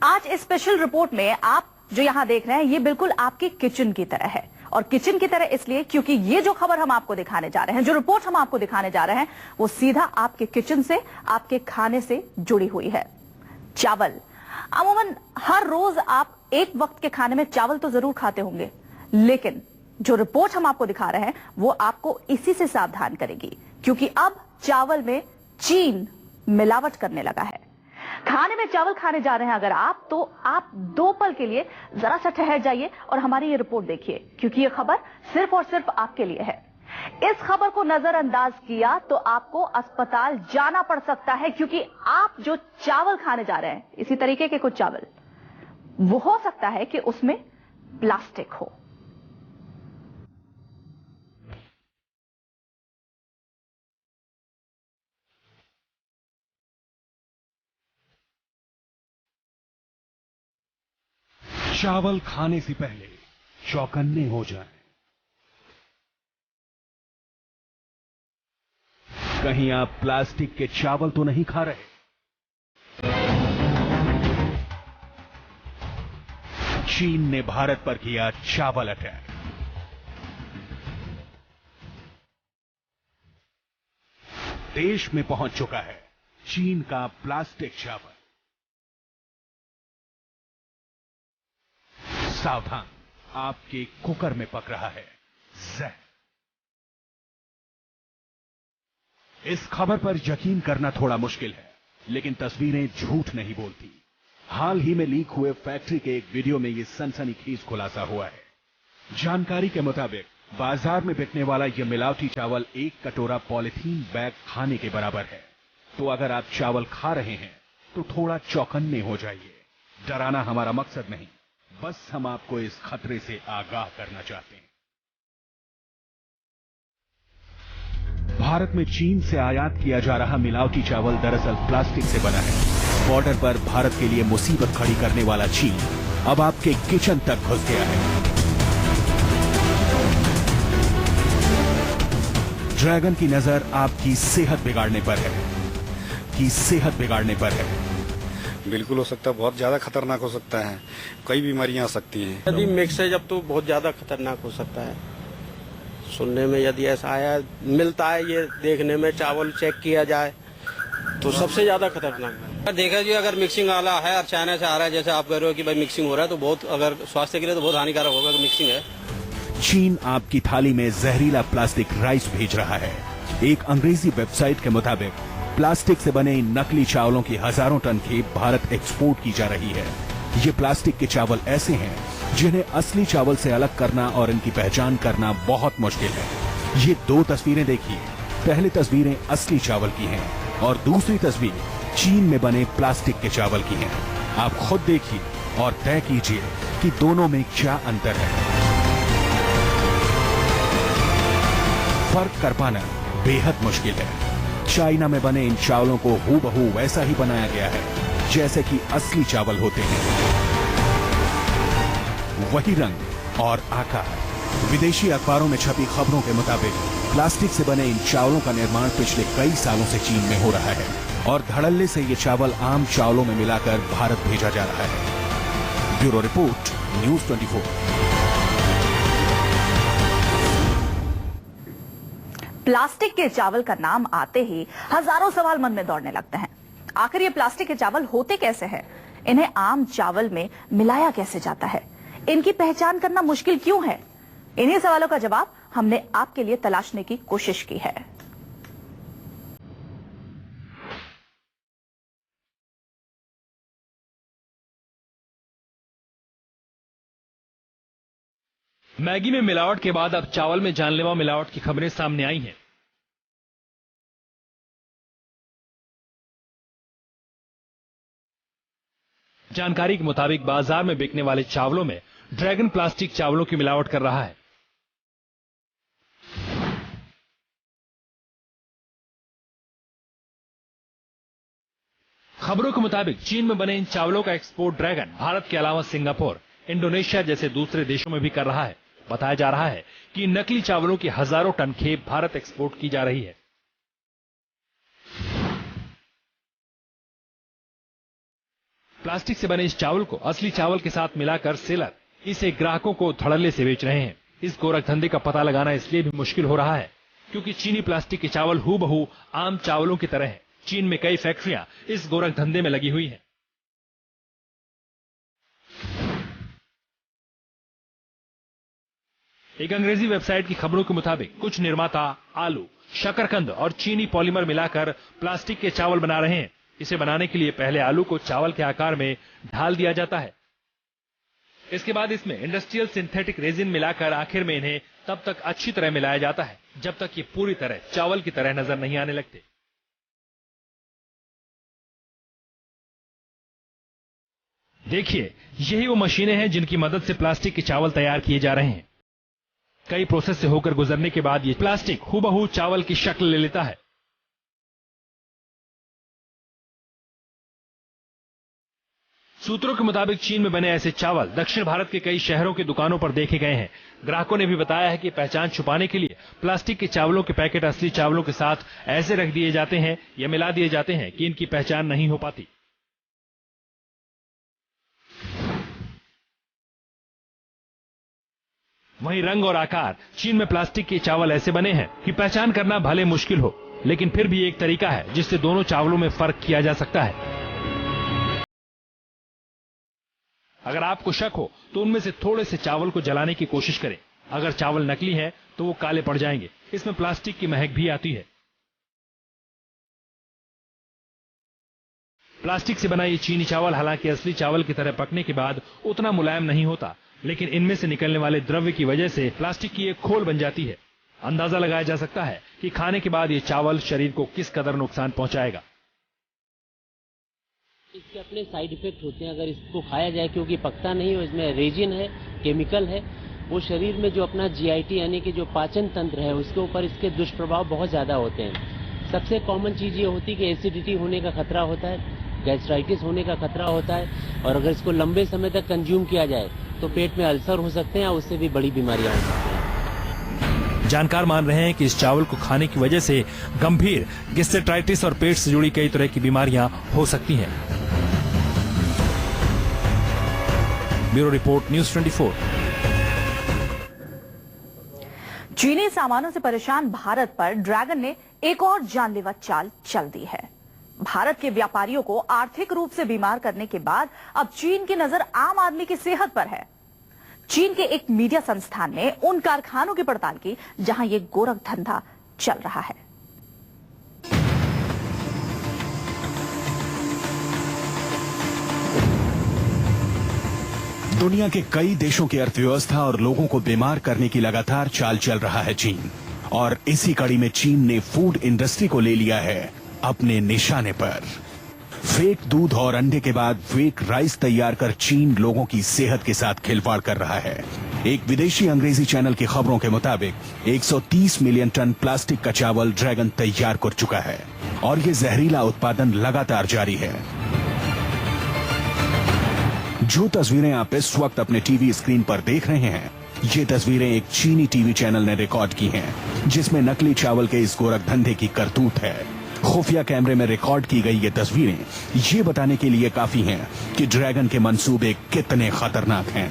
आज इस special report में आप जो यहां देख रहे हैं ये बिल्कुल आपकी किचन की तरह है। और किचन की तरह इसलिए क्योंकि ये जो खबर हम आपको दिखाने जा रहे हैं, जो रिपोर्ट हम आपको दिखाने जा रहे हैं, वो सीधा आपके किचन से, आपके खाने से जुड़ी हुई है। चावल। अमूमन हर रोज आप एक वक्त के खाने में चावल तो जरूर खाते होंगे, लेकिन जो रिपोर्ट हम आपको दिखा रहे हैं वो आपको इसी से सावधान करेगी, क्योंकि अब चावल में चीन मिलावट करने लगा है। खाने में चावल खाने जा रहे हैं अगर आप, तो आप 2 पल के लिए जरा सा ठहर जाइए और हमारी ये रिपोर्ट देखिए, क्योंकि ये खबर सिर्फ और सिर्फ आपके लिए है। इस खबर को नजरअंदाज किया तो आपको अस्पताल जाना पड़ सकता है, क्योंकि आप जो चावल खाने जा रहे हैं, इसी तरीके के कुछ चावल, वो हो सकता है कि उसमें प्लास्टिक हो। चावल खाने से पहले चौकन्ने हो जाएं। कहीं आप प्लास्टिक के चावल तो नहीं खा रहे? चीन ने भारत पर किया चावल अटैक। देश में पहुंच चुका है चीन का प्लास्टिक चावल। सावधान, आपके कुकर में पक रहा है जहर। इस खबर पर यकीन करना थोड़ा मुश्किल है, लेकिन तस्वीरें झूठ नहीं बोलती। हाल ही में लीक हुए फैक्ट्री के एक वीडियो में यह सनसनीखेज खुलासा हुआ है। जानकारी के मुताबिक बाजार में बिकने वाला यह मिलावटी चावल 1 कटोरा पॉलिथीन बैग खाने के बराबर है। तो अगर आप चावल खा रहे हैं तो थोड़ा चौकन्ने हो जाइए। डराना हमारा मकसद नहीं, बस हम आपको इस खतरे से आगाह करना चाहते हैं। भारत में चीन से आयात किया जा रहा मिलावटी चावल दरअसल प्लास्टिक से बना है। बॉर्डर पर भारत के लिए मुसीबत खड़ी करने वाला चीन अब आपके किचन तक घुस गया है। ड्रैगन की नजर आपकी सेहत बिगाड़ने पर है। बिल्कुल हो सकता है, बहुत ज्यादा खतरनाक हो सकता है, कई बीमारियां आ सकती हैं। यदि मिक्स है जब तो बहुत ज्यादा खतरनाक हो सकता है। सुनने में यदि ऐसा आया मिलता है, ये देखने में चावल चेक किया जाए तो सबसे ज्यादा खतरनाक है। देखा जी, अगर मिक्सिंग वाला है और चाइना से आ रहा है, जैसे आप कह रहे हो कि भाई मिक्सिंग हो रहा है, तो बहुत, अगर स्वास्थ्य के लिए तो बहुत हानिकारक होगा कि मिक्सिंग है। चीन आपकी थाली में जहरीला प्लास्टिक राइस भेज रहा है। एक अंग्रेजी वेबसाइट के मुताबिक प्लास्टिक से बने इन नकली चावलों की हजारों टन खेप भारत एक्सपोर्ट की जा रही है। ये प्लास्टिक के चावल ऐसे हैं जिन्हें असली चावल से अलग करना और इनकी पहचान करना बहुत मुश्किल है। ये 2 तस्वीरें देखिए। पहली तस्वीरें असली चावल की हैं और दूसरी तस्वीर चीन में बने प्लास्टिक के चावल की है। आप खुद देखिए और तय कीजिए कि दोनों में क्या अंतर है। फर्क कर पाना बेहद मुश्किल है। चाइना में बने इन चावलों को हूबहू वैसा ही बनाया गया है जैसे कि असली चावल होते हैं। वही रंग और आकार। विदेशी अखबारों में छपी खबरों के मुताबिक प्लास्टिक से बने इन चावलों का निर्माण पिछले कई सालों से चीन में हो रहा है और धड़ल्ले से ये चावल आम चावलों में मिलाकर भारत भेजा जा रहा है। Bureau report, news 24। प्लास्टिक के चावल का नाम आते ही हजारों सवाल मन में दौड़ने लगते हैं। आखिर ये प्लास्टिक के चावल होते कैसे हैं? इन्हें आम चावल में मिलाया कैसे जाता है? इनकी पहचान करना मुश्किल क्यों है? इन्हीं सवालों का जवाब हमने आपके लिए तलाशने की कोशिश की है। मैगी में मिलावट के बाद अब चावल में जानलेवा मिलावट की खबरें सामने आई हैं। जानकारी के मुताबिक बाजार में बिकने वाले चावलों में ड्रैगन प्लास्टिक चावलों की मिलावट कर रहा है। खबरों के मुताबिक चीन में बने इन चावलों का एक्सपोर्ट ड्रैगन भारत के अलावा सिंगापुर, इंडोनेशिया जैसे दूसरे देशों में भी कर रहा है। बताया जा रहा है कि इन नकली चावलों की हजारों टन खेप भारत एक्सपोर्ट की जा रही है। प्लास्टिक से बने इस चावल को असली चावल के साथ मिलाकर सेलर इसे ग्राहकों को धड़ल्ले से बेच रहे हैं। इस गोरख धंधे का पता लगाना इसलिए भी मुश्किल हो रहा है क्योंकि चीनी प्लास्टिक के चावल हूबहू आम चावलों की तरह है। चीन में कई फैक्ट्रियां इस गोरख धंधे में लगी हुई हैं। एक अंग्रेजी वेबसाइट की खबरों के मुताबिक कुछ निर्माता आलू, शकरकंद और चीनी पॉलीमर मिलाकर प्लास्टिक के चावल बना रहे हैं। इसे बनाने के लिए पहले आलू को चावल के आकार में ढाल दिया जाता है। इसके बाद इसमें इंडस्ट्रियल सिंथेटिक रेजिन मिलाकर आखिर में इन्हें तब तक अच्छी तरह मिलाया जाता है जब तक ये पूरी तरह चावल की तरह नजर नहीं आने लगते। देखिए, यही वो मशीनें हैं जिनकी मदद से प्लास्टिक के चावल तैयार किए जा रहे हैं। कई प्रोसेस से होकर गुजरने के बाद ये प्लास्टिक हूबहू चावल की शक्ल ले लेता है। सूत्रों के मुताबिक चीन में बने ऐसे चावल दक्षिण भारत के कई शहरों की दुकानों पर देखे गए हैं। ग्राहकों ने भी बताया है कि पहचान छुपाने के लिए प्लास्टिक के चावलों के पैकेट असली चावलों के साथ ऐसे रख दिए जाते हैं या मिला दिए जाते हैं कि इनकी पहचान नहीं हो पाती। वहीं रंग और आकार, चीन में प्लास्टिक के चावल ऐसे बने हैं कि पहचान करना भले मुश्किल हो, लेकिन फिर भी एक तरीका है जिससे दोनों चावलों में फर्क किया जा सकता है। अगर आपको शक हो तो उनमें से थोड़े से चावल को जलाने की कोशिश करें। अगर चावल नकली है तो वो काले पड़ जाएंगे। इसमें प्लास्टिक की महक भी आती है। प्लास्टिक से बना ये चीनी चावल हालांकि असली चावल की तरह पकने के बाद उतना मुलायम नहीं होता, लेकिन इनमें से निकलने वाले द्रव्य की वजह से प्लास्टिक की एक खोल बन जाती है। अंदाजा लगाया जा सकता है कि खाने के बाद ये चावल शरीर को किस कदर नुकसान पहुंचाएगा। इसके अपने साइड इफेक्ट होते हैं अगर इसको खाया जाए, क्योंकि पकता नहीं, इसमें रेजिन है, केमिकल है, वो शरीर में जो अपना जीआईटी यानी कि जो पाचन तंत्र है उसके ऊपर इसके दुष्प्रभाव बहुत ज्यादा होते हैं। सबसे कॉमन चीज ये होती है कि एसिडिटी होने का खतरा होता है, गैस्ट्राइटिस होने का खतरा होता है, और अगर इसको लंबे समय तक कंज्यूम किया जाए तो पेट में अल्सर हो सकते हैं और उससे भी बड़ी बीमारियां हो सकती हैं। जानकार मान रहे हैं कि इस चावल को खाने की वजह से गंभीर गैस्ट्राइटिस और पेट से जुड़ी कई तरह की बीमारियां हो सकती हैं। Bureau report, news 24। चीनी सामानों से परेशान भारत पर ड्रैगन ने एक और जानलेवा चाल चल दी है। भारत के व्यापारियों को आर्थिक रूप से बीमार करने के बाद अब चीन की नजर आम आदमी की सेहत पर है। चीन के एक मीडिया संस्थान ने उन कारखानों की पड़ताल की जहां ये गोरख धंधा चल रहा है। दुनिया के कई देशों की अर्थव्यवस्था और लोगों को बीमार करने की लगातार चाल चल रहा है चीन, और इसी कड़ी में चीन ने फूड इंडस्ट्री को ले लिया है अपने निशाने पर। फेक दूध और अंडे के बाद फेक राइस तैयार कर चीन लोगों की सेहत के साथ खिलवाड़ कर रहा है। एक विदेशी अंग्रेजी चैनल की खबरों के मुताबिक 130 मिलियन टन प्लास्टिक का चावल ड्रैगन तैयार कर चुका है और ये जहरीला उत्पादन लगातार जारी है। जो तस्वीरें आप इस वक्त अपने टीवी स्क्रीन पर देख रहे हैं, ये तस्वीरें एक चीनी टीवी चैनल ने रिकॉर्ड की हैं, जिसमें नकली चावल के इस गोरख धंधे की करतूत है। खुफिया कैमरे में रिकॉर्ड की गई ये तस्वीरें ये बताने के लिए काफी हैं कि ड्रैगन के मंसूबे कितने खतरनाक हैं।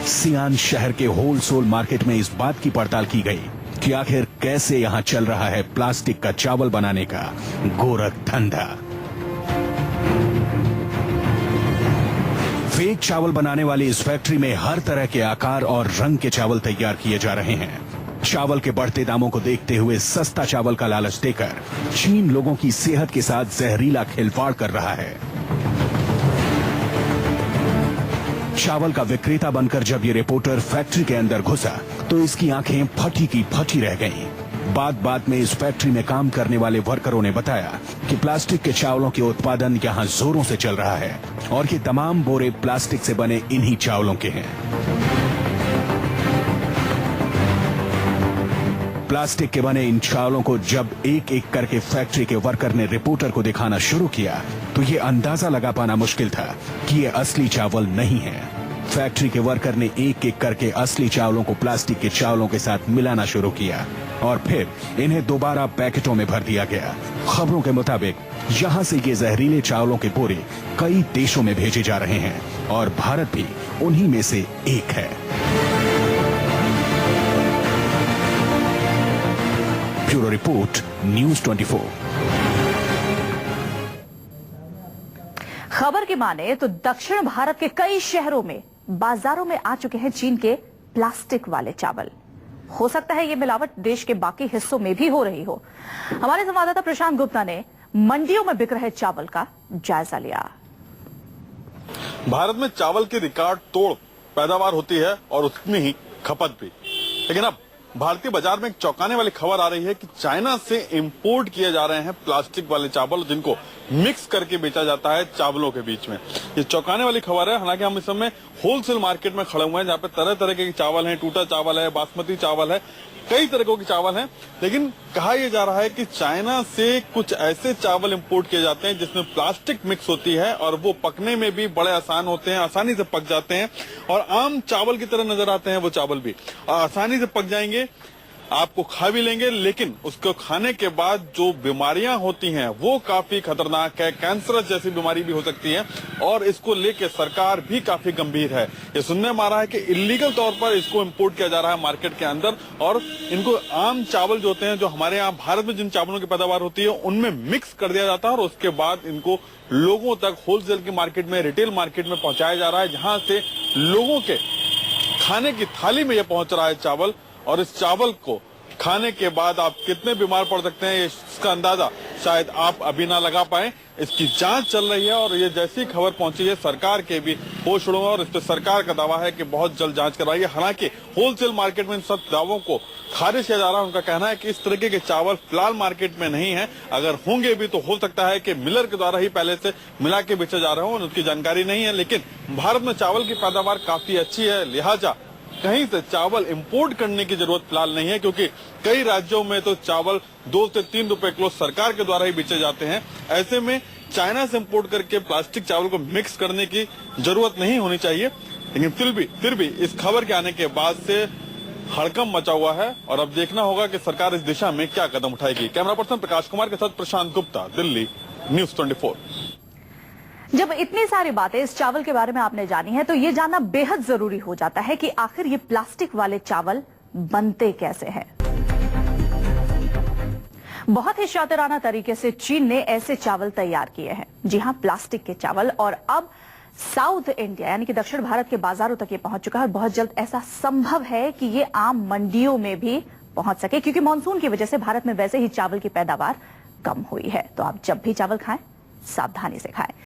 सियान शहर के होलसेल मार्केट में इस बात की पड़ताल की गई कि आखिर कैसे यहां चल रहा है प्लास्टिक का चावल बनाने का गोरख धंधा। फेक चावल बनाने वाली इस फैक्ट्री में हर तरह के आकार और रंग के चावल तैयार किए जा रहे हैं। चावल के बढ़ते दामों को देखते हुए सस्ता चावल का लालच देकर चीन लोगों की सेहत के साथ जहरीला खिलवाड़ कर रहा है। चावल का विक्रेता बनकर जब ये रिपोर्टर फैक्ट्री के अंदर घुसा तो इसकी आंखें फटी की फटी रह गईं। बात में इस फैक्ट्री में काम करने वाले वर्करों ने बताया कि प्लास्टिक के चावलों के उत्पादन यहां जोरों से चल रहा है और ये तमाम बोरे प्लास्टिक से बने इन्हीं चावलों के हैं। प्लास्टिक के बने इन चावलों को जब एक एक करके फैक्ट्री के वर्कर ने रिपोर्टर को दिखाना शुरू किया तो ये अंदाजा लगा पाना मुश्किल था कि ये असली चावल नहीं है। फैक्ट्री के वर्कर ने एक एक करके असली चावलों को प्लास्टिक के चावलों के साथ मिलाना शुरू किया। और फिर इन्हें दोबारा पैकेटों में भर दिया गया। खबरों के मुताबिक यहाँ से ये जहरीले चावलों के बोरे कई देशों में भेजे जा रहे हैं और भारत भी उन्हीं में से एक है। Bureau report, news 24। खबर की माने तो दक्षिण भारत के कई शहरों में बाजारों में आ चुके हैं चीन के प्लास्टिक वाले चावल। हो सकता है ये मिलावट देश के बाकी हिस्सों में भी हो रही हो। हमारे संवाददाता प्रशांत गुप्ता ने मंडियों में बिक रहे चावल का जायजा लिया। भारत में चावल की रिकॉर्ड तोड़ पैदावार होती है और उतनी ही खपत भी, लेकिन अब भारतीय बाजार में एक चौंकाने वाली खबर आ रही है कि चाइना से इंपोर्ट किए जा रहे हैं प्लास्टिक वाले चावल, जिनको मिक्स करके बेचा जाता है चावलों के बीच में। ये चौंकाने वाली खबर है। हालांकि हम इस समय होलसेल मार्केट में खड़े हुए हैं, जहाँ पे तरह तरह के चावल हैं, टूटा चावल है, बासमती चावल है, कई तरह के चावल हैं। लेकिन कहा यह जा रहा है कि चाइना से कुछ ऐसे चावल इंपोर्ट किए जाते हैं जिसमें प्लास्टिक मिक्स होती है और वो पकने में भी बड़े आसान होते हैं, आसानी से पक जाते हैं और आम चावल की तरह नजर आते हैं। वो चावल भी आसानी से पक जाएंगे, आपको खा भी लेंगे, लेकिन उसको खाने के बाद जो बीमारियां होती हैं वो काफी खतरनाक है। कैंसर जैसी बीमारी भी हो सकती है और इसको लेके सरकार भी काफी गंभीर है। ये सुनने में आ रहा है कि इलीगल तौर पर इसको इंपोर्ट किया जा रहा है मार्केट के अंदर और इनको आम चावल जो होते हैं, जो हमारे यहाँ भारत में जिन चावलों की पैदावार होती है, उनमें मिक्स कर दिया जाता है और उसके बाद इनको लोगों तक होलसेल की मार्केट में, रिटेल मार्केट में पहुंचाया जा रहा है, जहां से लोगों के खाने की थाली में यह पहुंच रहा है चावल। और इस चावल को खाने के बाद आप कितने बीमार पड़ सकते हैं, इसका अंदाजा शायद आप अभी ना लगा पाए। इसकी जांच चल रही है और ये जैसी खबर पहुंची है सरकार के भी होश उड़ गए और इस पर सरकार का दावा है कि बहुत जल्द जांच करवाएगी। हालांकि होलसेल मार्केट में इन सब दावों को खारिज किया जा रहा है। उनका कहना है कि इस तरीके के चावल फिलहाल मार्केट में नहीं है, अगर होंगे भी तो हो सकता है कि मिलर के द्वारा ही पहले से मिला के बेचे जा रहे हो, उसकी जानकारी नहीं है। लेकिन भारत में चावल की पैदावार काफी अच्छी है, लिहाजा कहीं से चावल इंपोर्ट करने की जरूरत फिलहाल नहीं है, क्योंकि कई राज्यों में तो चावल 2 से 3 रुपए किलो सरकार के द्वारा ही बेचे जाते हैं। ऐसे में चाइना से इंपोर्ट करके प्लास्टिक चावल को मिक्स करने की जरूरत नहीं होनी चाहिए। लेकिन फिर भी इस खबर के आने के बाद से हड़कंप मचा हुआ है और अब देखना होगा कि सरकार इस दिशा में क्या कदम उठाएगी। कैमरा पर्सन प्रकाश कुमार के साथ प्रशांत गुप्ता, दिल्ली, न्यूज़ 24। जब इतनी सारी बातें इस चावल के बारे में आपने जानी है तो ये जानना बेहद जरूरी हो जाता है कि आखिर ये प्लास्टिक वाले चावल बनते कैसे हैं। बहुत ही शातिराना तरीके से चीन ने ऐसे चावल तैयार किए हैं। जी हां, प्लास्टिक के चावल। और अब साउथ इंडिया यानी कि दक्षिण भारत के बाजारों तक ये पहुंच चुका है और बहुत जल्द ऐसा संभव है कि ये आम मंडियों में भी पहुंच सके, क्योंकि मानसून की वजह से भारत में वैसे ही चावल की पैदावार कम हुई है। तो आप जब भी चावल खाएं, सावधानी से खाएं।